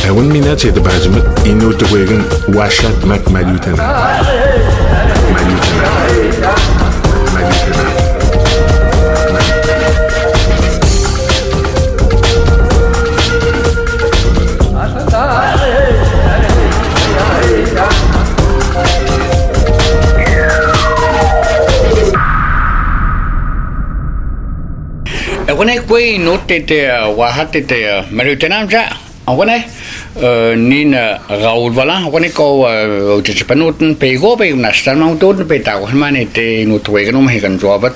Ewan minat ito bajmat inutuwegan washat mak malutana. Malutana. Malutana. Wanneer ik weet nooit dit waar had dit Marutinaam ja, wanneer Nina Raoul voilà, wanneer ik al het is benoten pego bij een staan maar dood bij daar maar niet nooit wegen om heen gaan zo wat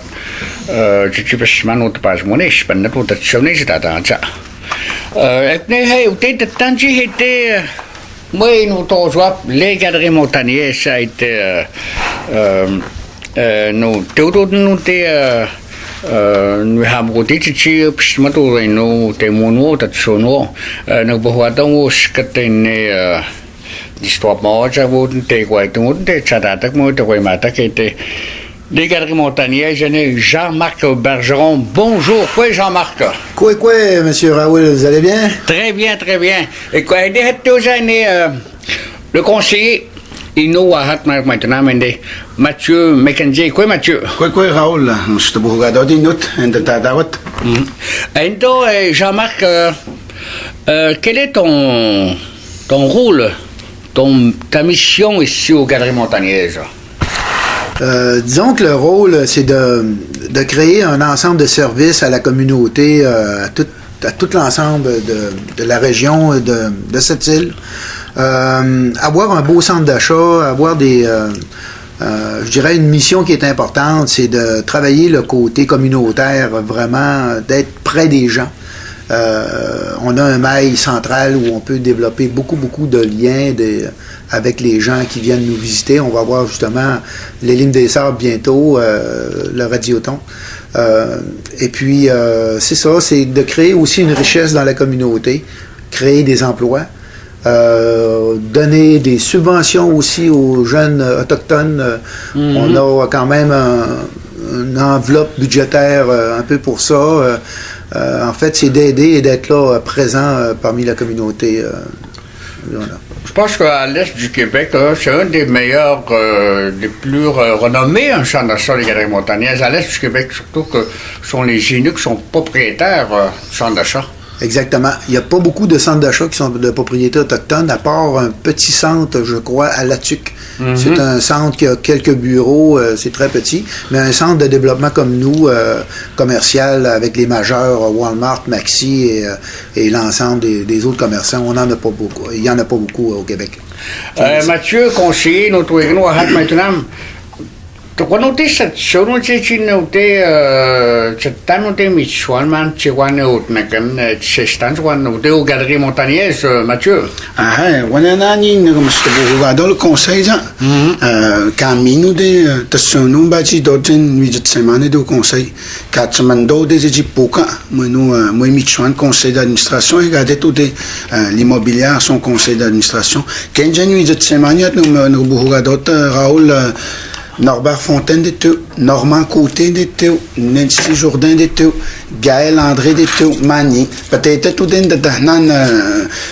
je best maar nooit pas moet is ben dat het zo niet dat aan ja ik nee hij op dit tandje het mooi nooit zo lekker de montagne site no dood nooit we hebben dit chips maar door no te mono dat zo no no behoort dan was katen die stop maar ja worden te kwijt moeten te chatat moet te kwijt maar dat het les galeries montagnaises, Jean-Marc Bergeron. Bonjour, quoi Jean-Marc? Quoi, monsieur Raoul, vous allez bien? Très bien, très bien. Et quoi, le conseiller, il nous a maintenant Mathieu Mackenzie. Quoi, Mathieu? Quoi, Raoul, je te regarde des notes, un de ta date. Et donc, Jean-Marc, quel est ton rôle, ta mission ici aux Galeries Montagnaises? Disons que le rôle, c'est de créer un ensemble de services à la communauté, à tout l'ensemble de la région de cette île. Avoir un beau centre d'achat, avoir je dirais une mission qui est importante, c'est de travailler le côté communautaire, vraiment d'être près des gens. On a un mail central où on peut développer beaucoup de liens avec les gens qui viennent nous visiter. On va voir justement les Limes des Sables bientôt, le Radioton. Et puis, c'est ça, c'est de créer aussi une richesse dans la communauté, créer des emplois, donner des subventions aussi aux jeunes autochtones. On a quand même une enveloppe budgétaire un peu pour ça. En fait, c'est d'aider et d'être là présent parmi la communauté. Voilà. Je pense qu'à l'est du Québec, c'est un des meilleurs, des plus renommés en centre d'achat des Galeries Montagnaises. À l'est du Québec, surtout que sont les Inuits qui sont propriétaires du centre d'achat. Exactement. Il n'y a pas beaucoup de centres d'achat qui sont de propriété autochtone, à part un petit centre, je crois, à Latuc. C'est un centre qui a quelques bureaux, c'est très petit, mais un centre de développement comme nous, commercial, avec les majeurs, Walmart, Maxi et l'ensemble des autres commerçants, on n'en a pas beaucoup. Il n'y en a pas beaucoup au Québec. Mathieu, conseiller, notre Wégno à maintenant. Quand on dit cette chose, on dit que Michoacan, Chihuahua, c'est aux Galeries Montagnaises, Mathieu. Ah, on a dans le conseil, quand nous nous bâtis d'autres semaines de conseil, quand nous des époques, nous Michoacan conseil d'administration, regardez tout l'immobilier son conseil d'administration. Quand nous semaines, nous regardons Raoul. Norbert Fontaine de Teu, Normand Côté de Teu, Nancy Jourdain de Teu, Gaël André de Teu, Mani, peut-être tout d'un de Dahnan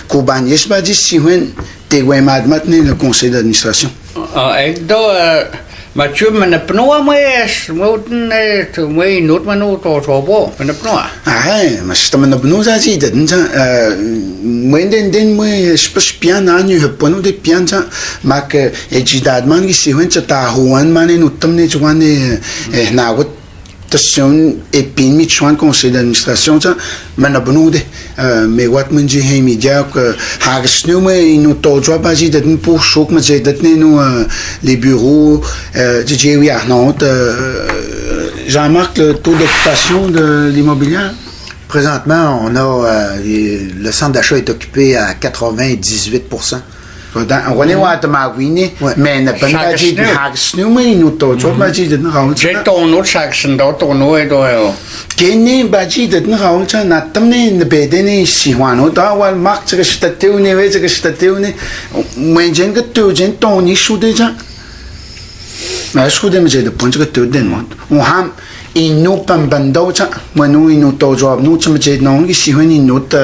Koubanies, Badi Siwen, Tegoué Madmat, le conseil d'administration. Mathieu, je ne sais pas si je une autre manière de faire. Je ne sais pas. Ah, mais je ne sais pas si je sais pas. Moi, je peux bien je peux pas bien mais que j'ai d'adman qui si on se tahuan mané nous tomne jouan na wat tation et puis Michoacan conseil d'administration ça mais na bonode mais what mon j'ai média que hagsnu mais nous toujours pas j'ai d'être pour choc mais j'ai d'être nous les bureaux j'ai oui non Jean-Marc le taux d'occupation de l'immobilier. Présentement, on a le centre d'achat est occupé à 98%. On est à Mawini, mais n'a pas dit de Hagsnu, mais nous toujours pas dit de Raoul. J'ai ton autre Saxon dans ton autre. Kenny Baji de Raoul, n'a pas de bédéné si on a wal marque ce que c'était une vez que c'était une. Moi, j'ai que tu j'ai ton issue déjà. Mais je crois que j'ai de point que tu donnes. On a inut pambando cha manu inut to job nu chama je nong ki siwen inut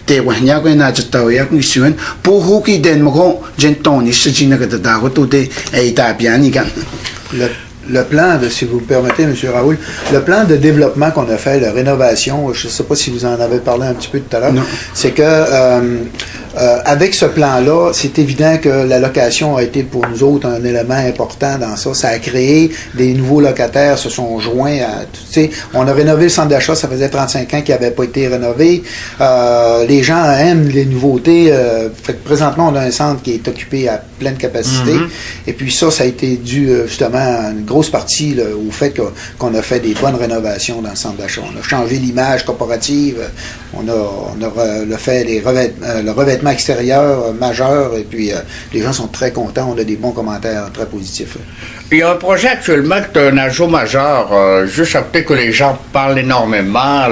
te wa nya ko na chata ya ki siwen po hu ki den mo ko jen ton ni se jina ka da ko to te e ta bien ni kan Le plan, si vous me permettez, M. Raoul, le plan de développement qu'on a fait, la rénovation, je ne sais pas si vous en avez parlé un petit peu tout à l'heure, c'est que avec ce plan-là, c'est évident que la location a été pour nous autres un élément important dans ça. Ça a créé des nouveaux locataires, se sont joints à... Tu sais, on a rénové le centre d'achat, ça faisait 35 ans qu'il n'avait pas été rénové. Les gens aiment les nouveautés. Fait que présentement, on a un centre qui est occupé à pleine capacité. Et puis ça a été dû justement à une grosse partie là, au fait qu'on a fait des bonnes rénovations dans le centre d'achat. On a changé l'image corporative, on a fait le revêtement extérieur majeur, et puis les gens sont très contents, on a des bons commentaires très positifs. Il y a un projet actuellement qui est un ajout majeur, juste à côté que les gens parlent énormément,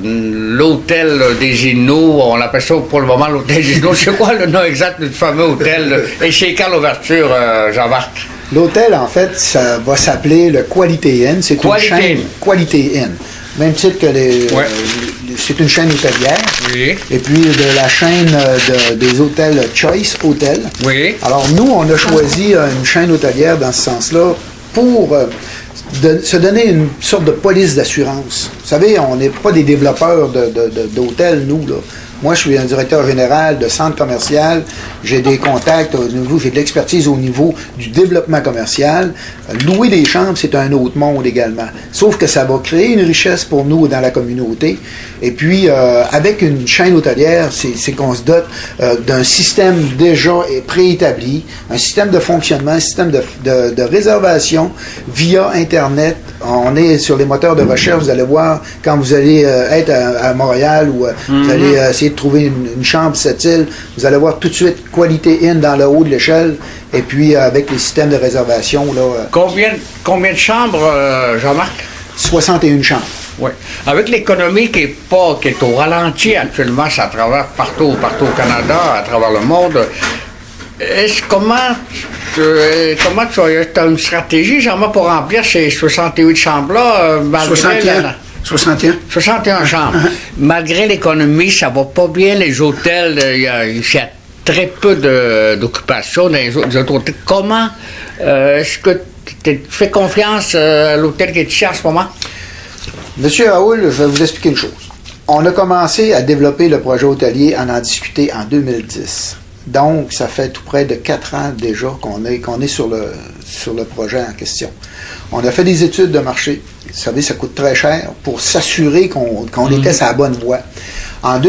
l'hôtel des Inuits, on appelle ça pour le moment l'hôtel des Inuits. C'est quoi le nom exact du fameux hôtel et c'est quand l'ouverture, Jean-Marc? L'hôtel, en fait, ça va s'appeler le Quality Inn. C'est une chaîne Quality Inn. Même titre que c'est une chaîne hôtelière. Oui. Et puis de la chaîne des hôtels Choice Hotel. Oui. Alors nous, on a choisi une chaîne hôtelière dans ce sens-là pour se donner une sorte de police d'assurance. Vous savez, on n'est pas des développeurs d'hôtels, nous, là. Moi, je suis un directeur général de centre commercial. J'ai des contacts au niveau, j'ai de l'expertise au niveau du développement commercial. Louer des chambres, c'est un autre monde également. Sauf que ça va créer une richesse pour nous dans la communauté. Et puis, avec une chaîne hôtelière, c'est qu'on se dote d'un système déjà préétabli, un système de fonctionnement, un système de réservation via Internet. On est sur les moteurs de recherche. Vous allez voir, quand vous allez être à Montréal ou vous allez essayer de trouver une chambre cette île, vous allez voir tout de suite Quality Inn dans le haut de l'échelle, et puis avec les systèmes de réservation. Là, Combien de chambres, Jean-Marc? 61 chambres. Oui. Avec l'économie qui est au ralenti actuellement, ça travers partout au Canada, à travers le monde, comment tu as une stratégie, Jean-Marc, pour remplir ces 68 chambres-là, malgré 61 chambres. Malgré l'économie, ça va pas bien. Les hôtels, il y a très peu d'occupation dans les autres hôtels. Comment est-ce que tu fais confiance à l'hôtel qui est ici en ce moment? Monsieur Raoul, je vais vous expliquer une chose. On a commencé à développer le projet hôtelier, en discuter en 2010. Donc, ça fait tout près de 4 ans déjà qu'on est sur le projet en question. On a fait des études de marché. Vous savez, ça coûte très cher pour s'assurer qu'on était sur la bonne voie. En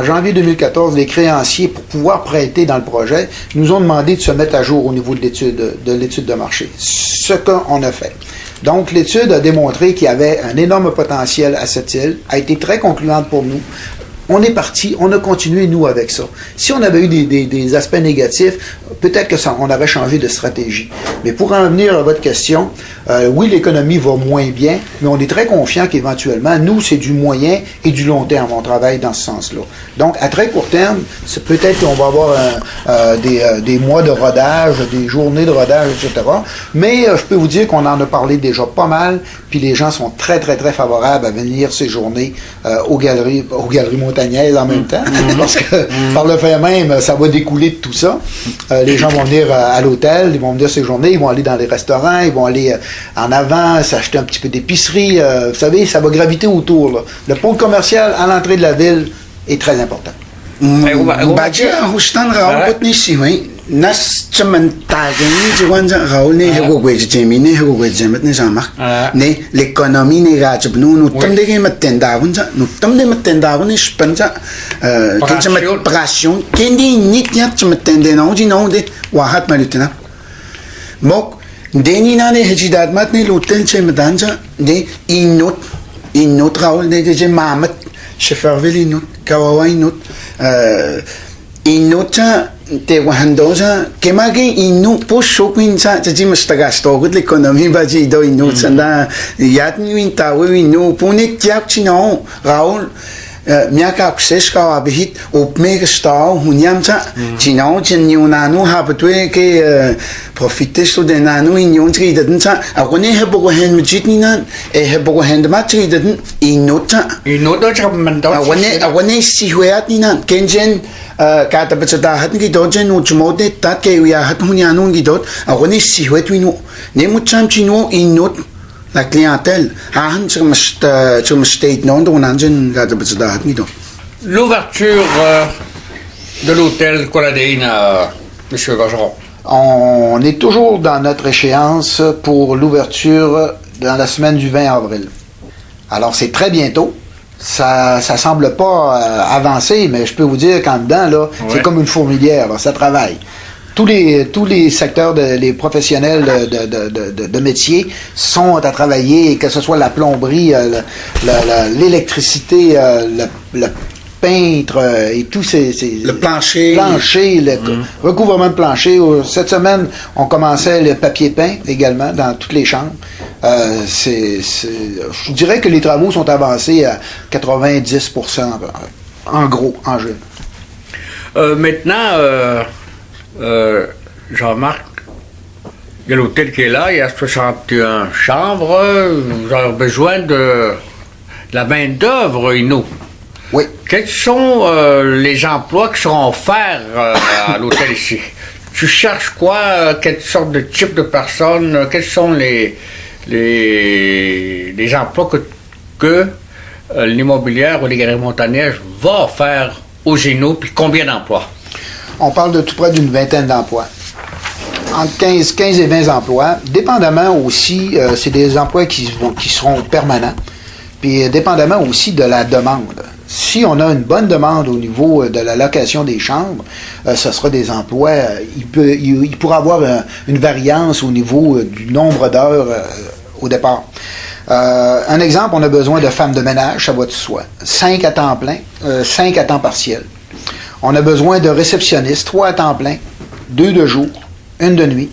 janvier 2014, les créanciers, pour pouvoir prêter dans le projet, nous ont demandé de se mettre à jour au niveau de l'étude de marché. Ce qu'on a fait. Donc, l'étude a démontré qu'il y avait un énorme potentiel à cette île, a été très concluante pour nous. On est parti, on a continué, nous, avec ça. Si on avait eu des aspects négatifs, peut-être on aurait changé de stratégie. Mais pour en venir à votre question, oui, l'économie va moins bien, mais on est très confiant qu'éventuellement, nous, c'est du moyen et du long terme. On travaille dans ce sens-là. Donc, à très court terme, c'est peut-être qu'on va avoir des mois de rodage, des journées de rodage, etc. Mais je peux vous dire qu'on en a parlé déjà pas mal, puis les gens sont très, très, très favorables à venir séjourner aux galeries montagnaises en même temps, parce que par le fait même, ça va découler de tout ça. Les gens vont venir à l'hôtel, ils vont venir séjourner, ils vont aller dans les restaurants, ils vont aller en avant, s'acheter un petit peu d'épicerie. Vous savez, ça va graviter autour. Là. Le pôle commercial à l'entrée de la ville est très important. Nas cuman tagani jiwan ja gaul ne hego gwe jemi ne hego gwe jemet ne jamak ne l'économie ne ga jibnu nu tamde ge matenda bunja nu tamde matenda bun spanja ke jemet pression kendi nik nya jemetende no ji no de wahat malutena mok deni na ne hejidat mat ne lutel chemdanja de inot gaul ne je mamat cheferville inot kawawa inot inota te wahandosa kemagi inu po shopping sa ji mustaga stogut l'economie baji do inu sanda yat ni tawe inu pune tiap chino raul miaka kusesh ka abihit opmeke sta hunyamta tinau tin nanu habetwe ke profite sto de nanu in yontri de tsa agone hebo hen mjitni nan e hebo hen de matri de inota agone si huat ni nan kenjen ka ta beta hat ni dojen u chmode tat ke ya hat hunyanu ni dot agone si huat wino ne mucham chino inot la clientèle L'ouverture de l'hôtel Coladine, M. Gageron. On est toujours dans notre échéance pour l'ouverture dans la semaine du 20 avril. Alors c'est très bientôt. Ça semble pas avancer, mais je peux vous dire qu'en dedans, là, c'est comme une fourmilière, là, ça travaille. Tous les secteurs, les professionnels de métier sont à travailler, que ce soit la plomberie, l'électricité, le peintre et tous ces le plancher, le recouvrement de plancher. Cette semaine, on commençait le papier peint également dans toutes les chambres. Je dirais que les travaux sont avancés à 90%, en gros, en jeu. Maintenant, Jean-Marc, il y a l'hôtel qui est là, il y a 61 chambres, vous avez besoin de la main-d'œuvre, Inou. Oui. Quels sont les emplois qui seront offerts à l'hôtel ici? Tu cherches quoi? Quelle sorte de type de personnes? Quels sont les emplois que l'immobilière ou les galeries Montagneuse va offrir aux Inou, puis combien d'emplois? On parle de tout près d'une vingtaine d'emplois. Entre 15 et 20 emplois. Dépendamment aussi, c'est des emplois qui seront permanents. Puis dépendamment aussi de la demande. Si on a une bonne demande au niveau de la location des chambres, ce sera des emplois. Il pourra avoir une variance au niveau du nombre d'heures au départ. Un exemple, on a besoin de femmes de ménage, ça va de soi. 5 à temps plein, 5 à temps partiel. On a besoin de réceptionnistes, 3 à temps plein, 2 de jour, 1 de nuit.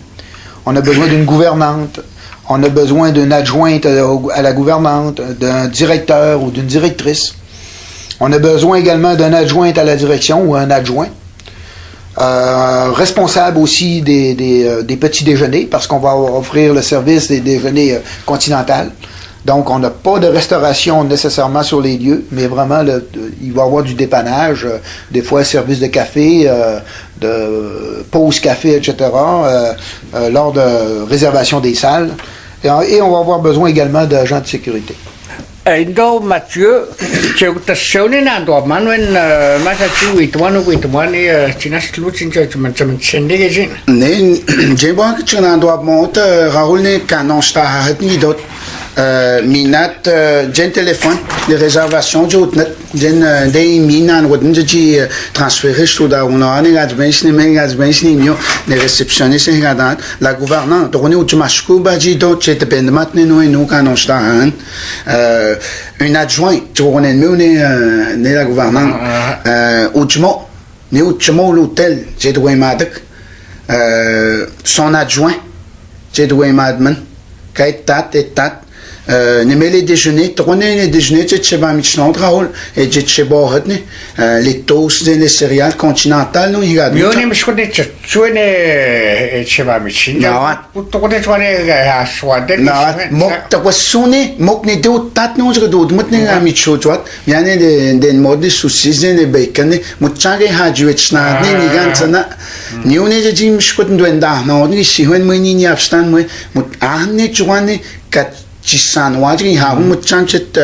On a besoin d'une gouvernante. On a besoin d'une adjointe à la gouvernante, d'un directeur ou d'une directrice. On a besoin également d'un adjoint à la direction ou un adjoint. Responsable aussi des petits déjeuners, parce qu'on va offrir le service des déjeuners continentaux. Donc, on n'a pas de restauration nécessairement sur les lieux, mais vraiment, il va y avoir du dépannage, des fois service de café, de pause café, etc., lors de réservation des salles. Et on va avoir besoin également d'agents de sécurité. Indo Mathieu, tu as sonné dans le manuel, Mathieu, et toi, tu n'as plus de Nee, Jebon Chanandwa Mont, Raoul ne Canon Star Nidot, Minat, Gen téléphone, les réservations du Gen des Minan, Wodnji transféré sur la on a les réceptionnistes la gouvernante, on est au Tumasco, Bajido, Chet Penmat, nous Canon Star, une adjointe, tu on est mieux né la gouvernante, Uchmo, né Uchmo l'hôtel, j'ai doué Madak. Son adjoint, j'ai doué Madman, Kaitat et Tat, ne les déjeuners, tourner les déjeuners, j'ai chez Bamichan Raoul, et j'ai chez Borotne, les toasts et les céréales continentales, nous y a mieux, je connais, tu es chez Bamichan. Non, tu connais, à soi, non, mok, t'as quoi sonné, mok ne deux tat, nous, je dois, maintenant, à Micho, tu vois, il y a des modes de saucisses, des bacon, muchang et hadjuetsna, ni gansana, ni on est dit, je connais d'ouenda, non, ni si, when we n'y abstan, moi, ahne, tu vois, kat, Chisanoadri, Harum, Muchanchet,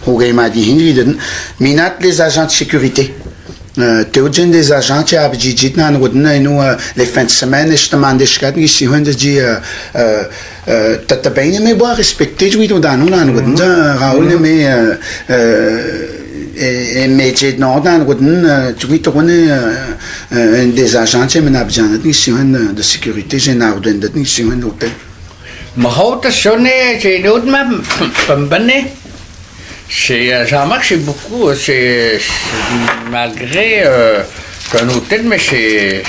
Hogemadi, Hinriden, Minat, les agents de sécurité. Théodien des agents qui a dit, nous, les fins de semaine, et je demande des chats, ici, on dit, t'as bien aimé boire, respecter, je vais te donner, Raoul, mais, mais j'ai non, tu vais te donner des agents qui m'ont besoin de sécurité, j'ai n'a rien de ici, un hôtel. Mahota sonné, c'est une autre même, c'est Jean-Marc, c'est beaucoup, c'est malgré qu'un hôtel, mais c'est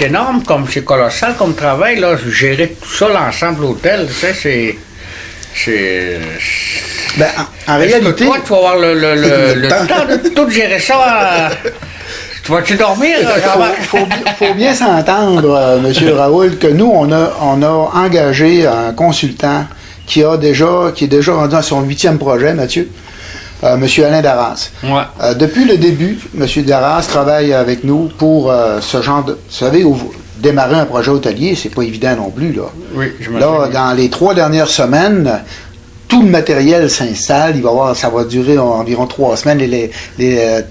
énorme, comme c'est colossal comme travail, là, gérer tout ça, l'ensemble de l'hôtel, ça, c'est... Ben, en Est-ce que réalité... toi, tu vas avoir le temps de tout gérer ça. Tu vas-tu dormir, Jean-Marc? faut bien s'entendre, M. Raoul, que nous, on a engagé un consultant qui est déjà rendu à son 8e projet, Mathieu, M. Alain Darras. Ouais. Depuis le début, M. Darras travaille avec nous pour ce genre de... Vous savez, démarrer un projet hôtelier, c'est pas évident non plus, là. Oui, je me Là, dans les 3 dernières semaines, tout le matériel s'installe. Ça va durer environ 3 semaines.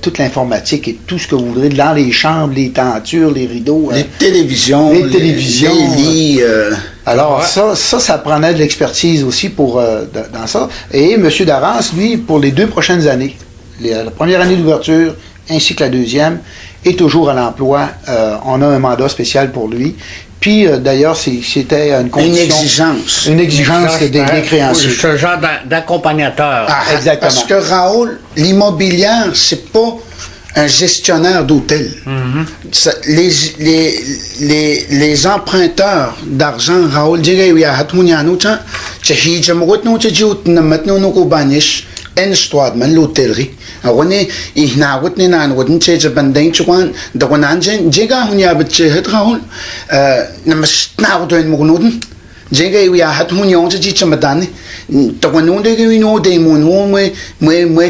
Toute l'informatique et tout ce que vous voudrez dans les chambres, les tentures, les rideaux. Les télévisions. Les télévisions. Les lits. Alors, Ouais. ça prenait de l'expertise aussi dans ça. Et M. Darras, lui, pour les 2 prochaines années, la première année d'ouverture ainsi que la deuxième, est toujours à l'emploi. On a un mandat spécial pour lui. Puis, d'ailleurs, c'était une condition... Une exigence des créanciers. Ce genre d'accompagnateur. Exactement. Parce que Raoul, l'immobilière, c'est pas un gestionnaire d'hôtel. Les emprunteurs d'argent, Raoul, dirait oui, l'hôtellerie. Awani ihnawat ni nan wadin cheje banding chwan da wananjen jega hunya bitche het Raoul namas nawdoin mugnuden jega wi hat hunyon ji chamadani da wanunde ge no de mon me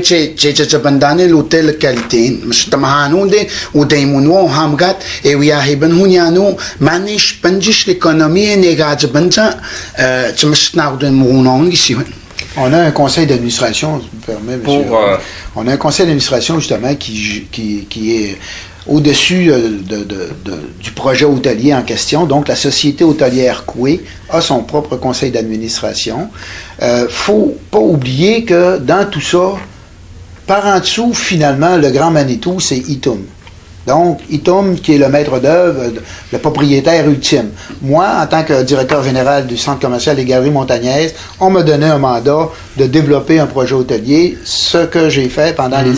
che bandani l'hôtel qualité mas tamahanunde u de mon hamgat e wi heben hunyano manish panjish l'économie negaj banja chamas nawdoin mugnon ici. On a un conseil d'administration, si vous me permettez, monsieur. On a un conseil d'administration, justement, qui est au-dessus du projet hôtelier en question. Donc, la société hôtelière Coué a son propre conseil d'administration. Faut pas oublier que dans tout ça, par en dessous, finalement, le grand Manitou, c'est Itum. Donc, Itum, qui est le maître d'œuvre, le propriétaire ultime. Moi, en tant que directeur général du Centre commercial des Galeries Montagnaises, on m'a donné un mandat de développer un projet hôtelier, ce que j'ai fait pendant les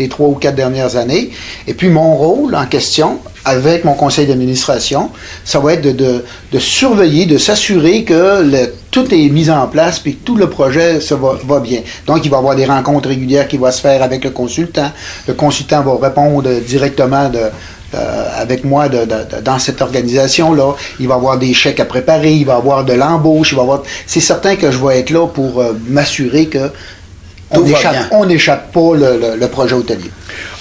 3 ou 4 dernières années. Et puis, mon rôle en question, avec mon conseil d'administration, ça va être de surveiller, de s'assurer que tout est mis en place puis que tout le projet va bien. Donc, il va y avoir des rencontres régulières qui vont se faire avec le consultant. Le consultant va répondre directement avec moi dans cette organisation-là. Il va y avoir des chèques à préparer, il va y avoir de l'embauche, c'est certain que je vais être là pour m'assurer que on n'échappe pas le projet hôtelier.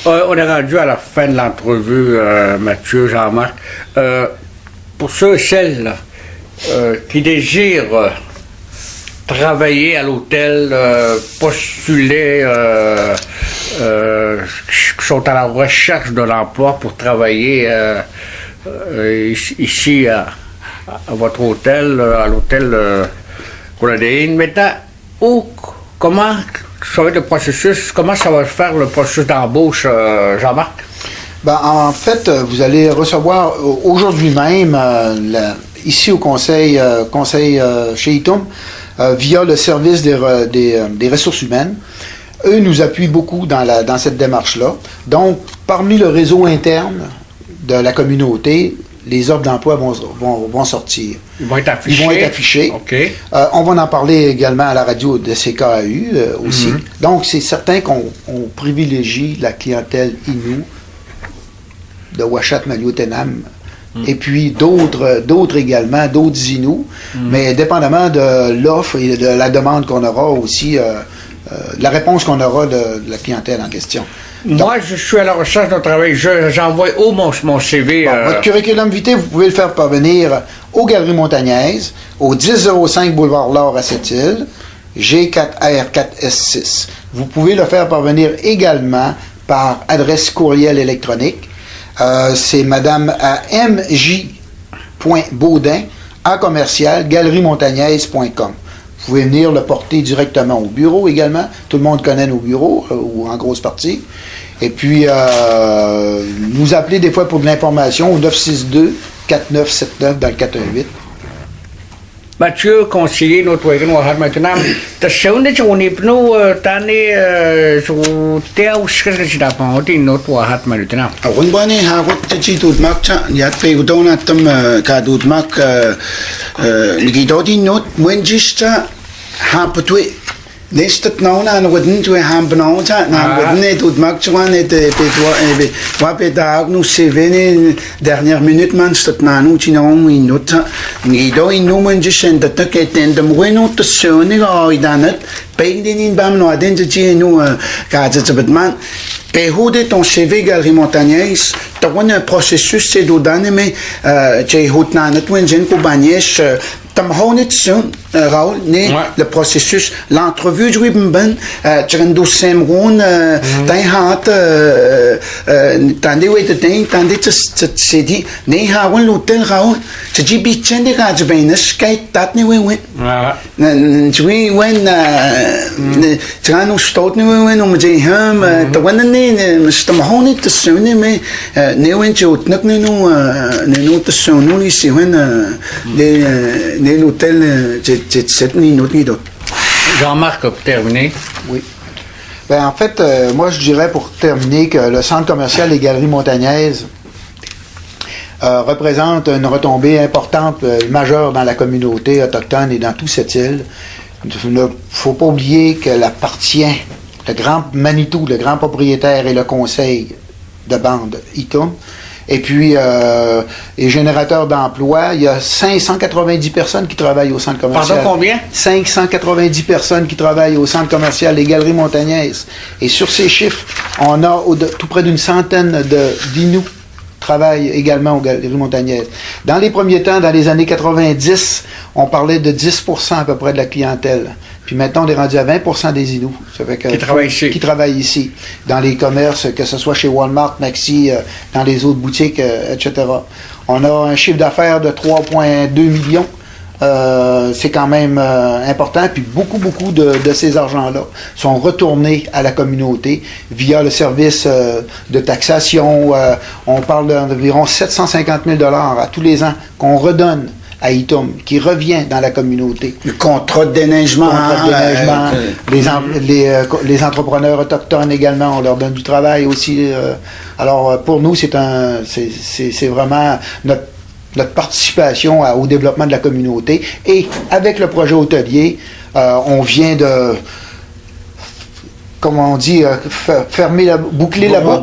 On est rendu à la fin de l'entrevue, Mathieu, Jean-Marc. Pour ceux et celles qui désirent travailler à l'hôtel, postuler, qui sont à la recherche de l'emploi pour travailler ici à votre hôtel, à l'hôtel Coladéine. Maintenant, comment ça va être le processus? Comment ça va faire le processus d'embauche, Jean-Marc? Ben, en fait, vous allez recevoir aujourd'hui même, ici au conseil chez Itum, via le service des ressources humaines. Eux nous appuient beaucoup dans cette démarche-là. Donc, parmi le réseau interne de la communauté, les offres d'emploi vont sortir. Ils vont être affichés. Ils vont être affichés. OK. On va en parler également à la radio de CKAU aussi. Donc, c'est certain qu'on privilégie la clientèle Innu de Ouachat Maliotenam et puis d'autres également, d'autres Inuits. Mais dépendamment de l'offre et de la demande qu'on aura aussi, de la réponse qu'on aura de la clientèle en question. Moi, je suis à la recherche d'un travail. J'envoie mon CV. Votre curriculum vitae, vous pouvez le faire parvenir aux Galeries Montagnaises, au 1005 Boulevard L'Or à Sept-Îles, G4R4S6. Vous pouvez le faire parvenir également par adresse courriel électronique. C'est madame à mj.baudin@galeriemont.com. Vous pouvez venir le porter directement au bureau également. Tout le monde connaît nos bureaux, ou en grosse partie. Et puis, nous appeler des fois pour de l'information au 962-4979 dans le 418. Mathieu, conseiller, notre Wegen Wahat maintenant. Ta seconde journée, nous, t'année, je t'ai aussi que d'apprendre notre Wahat maintenant. Awon bani hagot ci tut mak cha yat pe udona tam ka dut mak ngi dodi not mwen jista Hampetwe. Nestat nou aan worden twee hampen za na worden net uit mak chuan et pe toi pe da nu se vene dernière minute man stat na nu china un minuta ni do in nu man jisen dat ke ten de bueno te sone ga idanet pe din in bam no aden je nu ka ze bet man pe hoe de ton CV Galerie Montagnaise tu as un processus c'est do dane me che hut na net wen jen ko bagnesh tam honet son Raoul le processus l'entrevue du ben tu semron t'as hat tandis où était tandis tu dit ne hawen l'hôtel Raoul tu dis bitchen de gaz ben sky tat ne wen tu wen tu as nous stot ne wen om je ham tu wen ne stam honet te son me ne wen tu nak ne no te son no ici wen ne l'hôtel c'est 7 minutes. Jean-Marc, pour terminer. Oui. Ben, en fait, moi, je dirais pour terminer que le centre commercial des Galeries Montagnaises représente une retombée importante, majeure dans la communauté autochtone et dans toute cette île. Il ne faut pas oublier qu'elle appartient, le grand Manitou, le grand propriétaire et le conseil de bande Itum. Et puis, les générateurs d'emplois, il y a 590 personnes qui travaillent au centre commercial. Pardon, combien? 590 personnes qui travaillent au centre commercial des Galeries Montagnaises. Et sur ces chiffres, on a tout près d'une centaine d'Inuits travaillent également aux Galeries Montagnaises. Dans les premiers temps, dans les années 90, on parlait de 10% à peu près de la clientèle. Puis maintenant, on est rendu à 20% des Inuits. Ça fait que, qui travaillent ici. Dans les commerces, que ce soit chez Walmart, Maxi, dans les autres boutiques, etc. On a un chiffre d'affaires de 3,2 millions. C'est quand même important. Puis beaucoup de ces argents-là sont retournés à la communauté via le service de taxation. On parle d'environ 750 000 $ à tous les ans qu'on redonne à Itum, qui revient dans la communauté. Le contrat de déneigement. Les entrepreneurs autochtones également, on leur donne du travail aussi. Alors pour nous, c'est vraiment notre participation au développement de la communauté. Et avec le projet hôtelier, on vient de, comment on dit, boucler la boucle.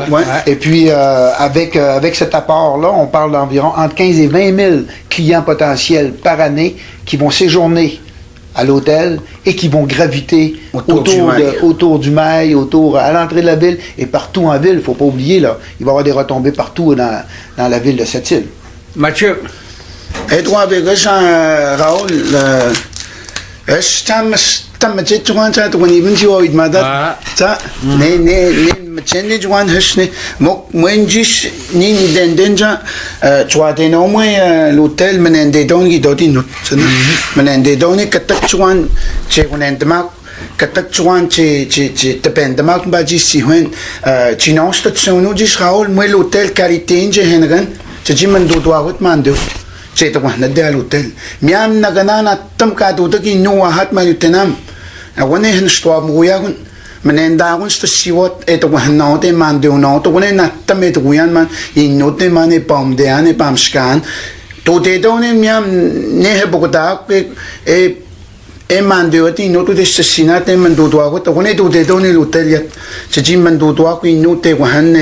Ouais. Et puis, avec cet apport-là, on parle d'environ entre 15 et 20 000 clients potentiels par année qui vont séjourner à l'hôtel et qui vont graviter autour du Mail, à l'entrée de la ville et partout en ville. Il ne faut pas oublier, là, il va y avoir des retombées partout dans la ville de cette île. Mathieu. Edouard Bégache, Raoul, tam je tuan cha to ni bunji o idmada cha ne chenne juan hashne mok mwenjish ni dendenja chwa de no mwe l'hôtel menende dongi doti no menende doni katak chuan che unendmak katak chuan che dependmak ba ji si wen chino station ji Raoul mwe l'hôtel qualité je hengan che ji man do doit mando che to wan de l'hôtel miam nagana tam ka do ki no hat ma yutenam awone hen sto muyagun menendagun sto siwot eto wan te man de no to wone na tamet guyan man in note mane pam de ane pam scan to de donen miam ne he bogota e man de oti no to de ssinate man do to ago to wone to de donen l'hotel yat che jim man do to ko no te wan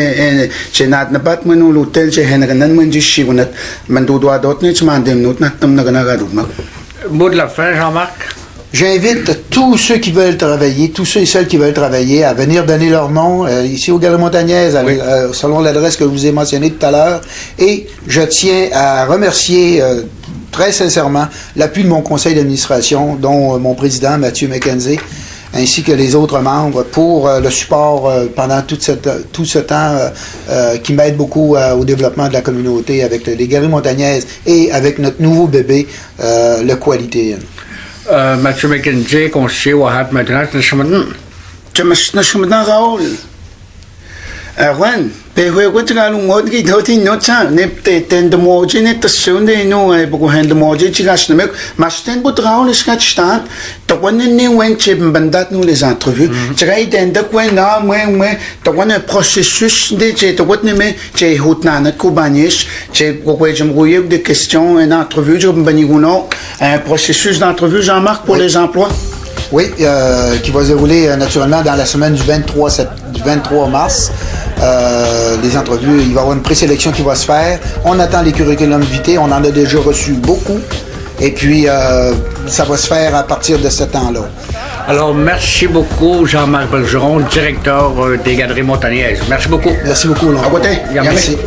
che nat na bat man l'hotel che hen nan man ji shigunat man do dot ne man dem not na tam na ga do ma Mot de la fin, Jean-Marc. J'invite tous ceux qui veulent travailler, tous ceux et celles qui veulent travailler à venir donner leur nom ici aux Galeries Montagnaises, selon l'adresse que je vous ai mentionnée tout à l'heure. Et je tiens à remercier très sincèrement l'appui de mon conseil d'administration, dont mon président Mathieu McKenzie, ainsi que les autres membres, pour le support pendant tout ce temps qui m'aide beaucoup au développement de la communauté avec les Galeries Montagnaises et avec notre nouveau bébé, le Quality Inn. Mathieu McKenzie, conseiller Wahat maintenant, c'est le chemin. je me suis Raoul Juan, pero ko tsaka lungod ki doti no cha ne ten de moje ne tasunde no e buko hen de moje chigas ne mas ten bu traun is gat staan to wanneer ne wen chip bandat no les entrevues tsaka iden de kwen na mwe to wanneer processus de che to wat ne me che hot na na kubanis che ko ko jem roye de questions en entrevue je baniguno un processus d'entrevue Jean-Marc pour les emplois. Oui, qui va se dérouler naturellement dans la semaine du 23 mars. Les entrevues, il va y avoir une présélection qui va se faire. On attend les curriculums vitae, on en a déjà reçu beaucoup. Et puis, ça va se faire à partir de ce temps-là. Alors, merci beaucoup, Jean-Marc Bergeron, directeur des Galeries Montagnaises. Merci beaucoup. Merci beaucoup, Laurent. À côté. Merci.